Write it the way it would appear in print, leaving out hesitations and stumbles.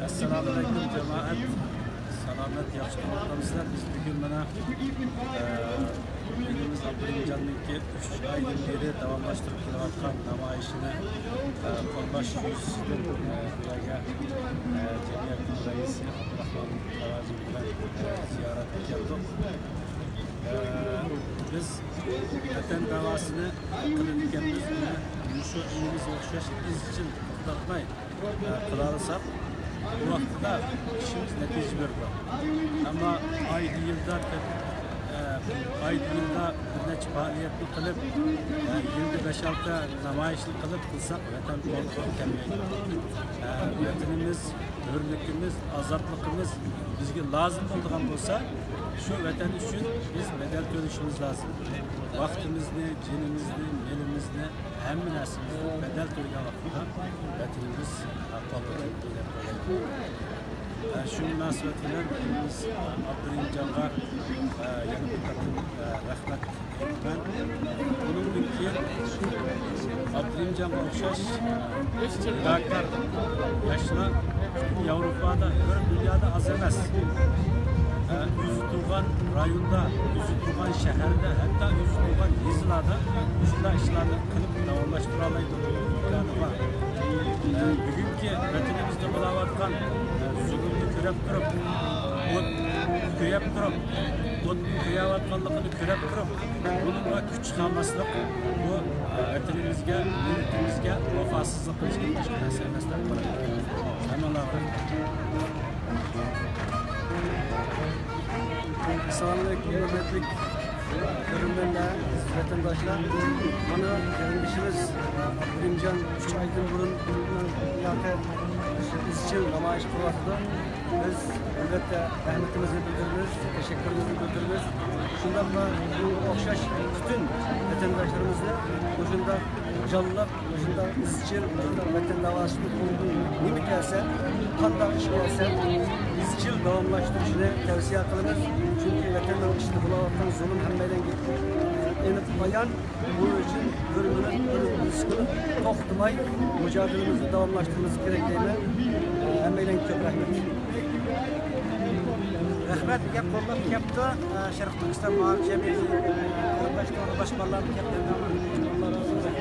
Assalamu alaikum cemaat. Selamet, yaxşı qolganımızlar. Biz bugün bana elimiz Abdülhamid'inki 3 aydan beri davamlaştırıp kelayotgan namoyishini Qo'rg'osh yuzasidan bularga jamiyatning raisi Abdurahmon Tavazi bilan ziyoratga keldik. Biz vatan davosini qilayotganmiz. Shu elimiz o'xshash izchil to'xtatmay qila olsak, bu vaqtda ishimiz natija berdi. Ammo oyda yilda bir necha faoliyatni qilib, yilda 5-6 namoyishni qilsak, vatan qo'lga kelmaydi. Vatanimiz, hurligimiz, ozodligimiz bizga lozim bo'lgan bo'lsa, şu vatan için biz bedel töleşimiz lazım. Vaktimizni, cinimizni, elimizni, hem narsimizni bedel töleyen vakitte vatanımız kolları ilerleyecek. Şu münasebetiyle biz Abdülhamid'e yani bir takım rahmet etmen. Bunun günkü Abdülhamid'e okşaş ilaklar yaşlı Avrupa'da, dünyada az emez. Yüzü tuğan rayonda, yüzü tuğan şehirde, hatta yüzü tuğan yazılarda şunda işlerini kılıp davamlaştıralaydı imkanı var. Bugünkü vatanımızda bulavatkan zulümünü körep durup, köyevatkanlıkını körep durup, bununla güç kalmasılık bu vatanımızga, milletimizga vefasızlık kılışkın başka meselesinden kolaydı. Hemen Assalamualaikum hürmetli görünmenler, vatandaşlar. Bana kardeşimiz Abdülhamidcan 3 aydan burun izchil namoyish qilyapti. Biz albatta rahmatimizni bildiramiz, teşekkürimizni bildiramiz. Shundan bu o'xshash bütün vatandaşlarimizni o'shunda jonlab, o'shunda izchil vatan davosini qo'lga nima kelsa, qanday ish kelsa, izchil davomlashtirishni tavsiya qilamiz. Çünkü vatandan işte bulayotgan zulüm hammadan enib qolgan. Bu için bir sıkılıp to'xtamay mücadelemizi davomlashtirishimiz kerak deyman. Hammadan ko'p rahmat. Rahmat, gap qo'llab kelibdi. Sharq Turkiston muallim jamiyati boshqarmasi kelib, Alloh razı olsun.